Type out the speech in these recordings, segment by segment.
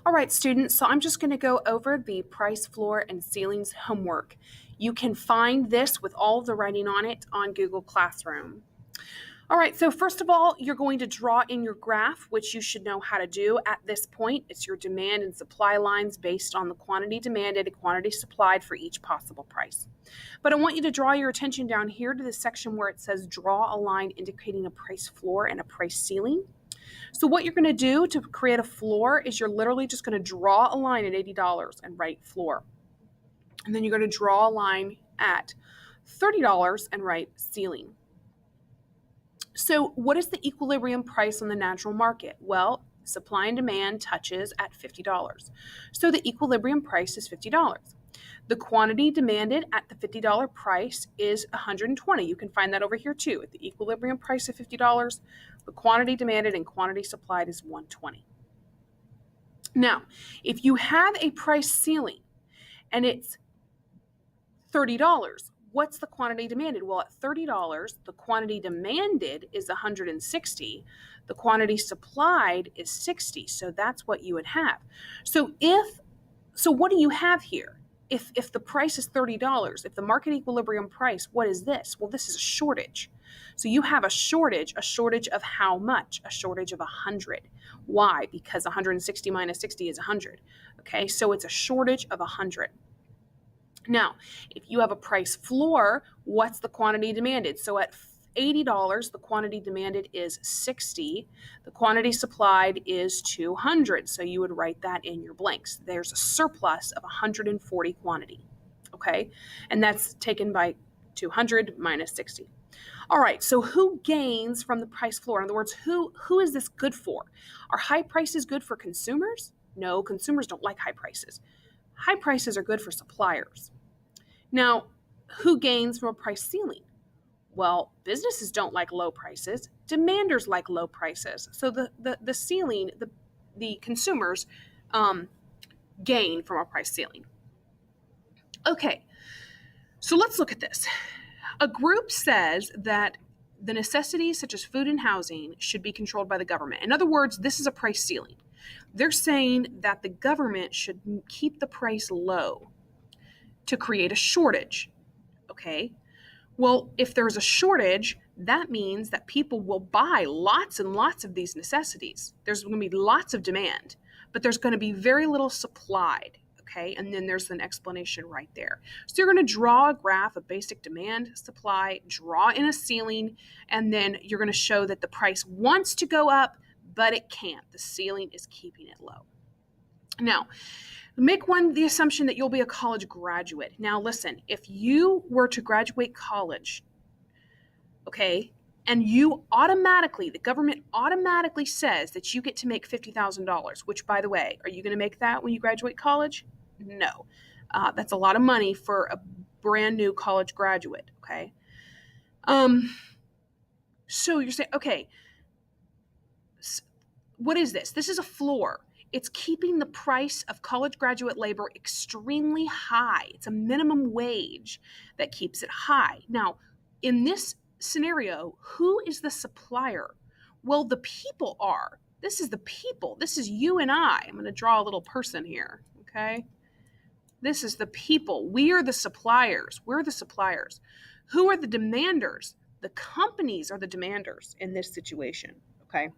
All right, students, so I'm just going to go over the price floor and ceilings homework. You can find this with all of the writing on it on Google Classroom. All right, so first of all, you're going to draw in your graph, which you should know how to do at this point. It's your demand and supply lines based on the quantity demanded and quantity supplied for each possible price. But I want you to draw your attention down here to the section where it says draw a line indicating a price floor and a price ceiling. So what you're going to do to create a floor is you're literally just going to draw a line at $80 and write floor. And then you're going to draw a line at $30 and write ceiling. So what is the equilibrium price on the natural market? Well, supply and demand touches at $50. So the equilibrium price is $50. The quantity demanded at the $50 price is 120. You can find that over here too. At the equilibrium price of $50, the quantity demanded and quantity supplied is 120. Now, if you have a price ceiling and it's $30, what's the quantity demanded? Well, at $30, the quantity demanded is 160. The quantity supplied is 60. So that's what you would have. So what do you have here? If the price is $30, if the market equilibrium price, what is this? Well, this is a shortage. So you have a shortage of how much? A shortage of 100. Why? Because 160 minus 60 is 100. Okay, so it's a shortage of 100. Now, if you have a price floor, what's the quantity demanded? So at $80, the quantity demanded is 60. The quantity supplied is 200. So you would write that in your blanks. There's a surplus of 140 quantity. Okay, and that's taken by 200 minus 60. All right, so who gains from the price floor? In other words, who is this good for? Are high prices good for consumers? No, consumers don't like high prices. High prices are good for suppliers. Now, who gains from a price ceiling? Well, businesses don't like low prices. Demanders like low prices. So the ceiling, the consumers gain from a price ceiling. Okay, so let's look at this. A group says that the necessities such as food and housing should be controlled by the government. In other words, this is a price ceiling. They're saying that the government should keep the price low to create a shortage. Okay? Well, if there's a shortage, that means that people will buy lots and lots of these necessities. There's going to be lots of demand, but there's going to be very little supplied. Okay, and then there's an explanation right there. So you're going to draw a graph of basic demand, supply, draw in a ceiling, and then you're going to show that the price wants to go up, but it can't. The ceiling is keeping it low. Now, make the assumption that you'll be a college graduate. Now, listen, if you were to graduate college, okay, and the government automatically says that you get to make $50,000, which, by the way, are you going to make that when you graduate college? No. That's a lot of money for a brand new college graduate, okay? So you're saying, okay, what is this? This is a floor. It's keeping the price of college graduate labor extremely high. It's a minimum wage that keeps it high. Now, in this scenario, who is the supplier? Well, the people are. This is the people. This is you and I. I'm going to draw a little person here, okay? This is the people. We are the suppliers. We're the suppliers. Who are the demanders? The companies are the demanders in this situation, okay?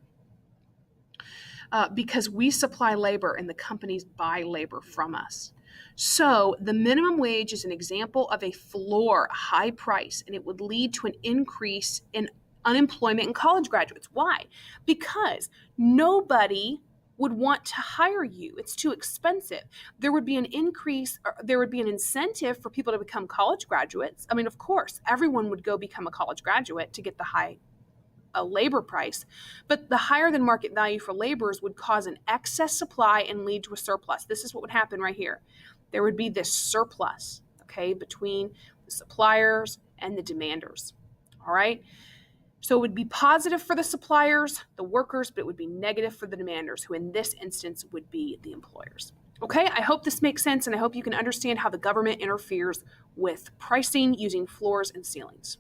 Because we supply labor and the companies buy labor from us. So the minimum wage is an example of a floor, a high price, and it would lead to an increase in unemployment in college graduates. Why? Because nobody would want to hire you. It's too expensive. There would be an increase, or there would be an incentive for people to become college graduates. I mean, of course, everyone would go become a college graduate to get the high labor price, but the higher than market value for laborers would cause an excess supply and lead to a surplus. This is what would happen right here. There would be this surplus, okay, between the suppliers and the demanders. All right. So it would be positive for the suppliers, the workers, but it would be negative for the demanders, who in this instance would be the employers. Okay, I hope this makes sense, and I hope you can understand how the government interferes with pricing using floors and ceilings.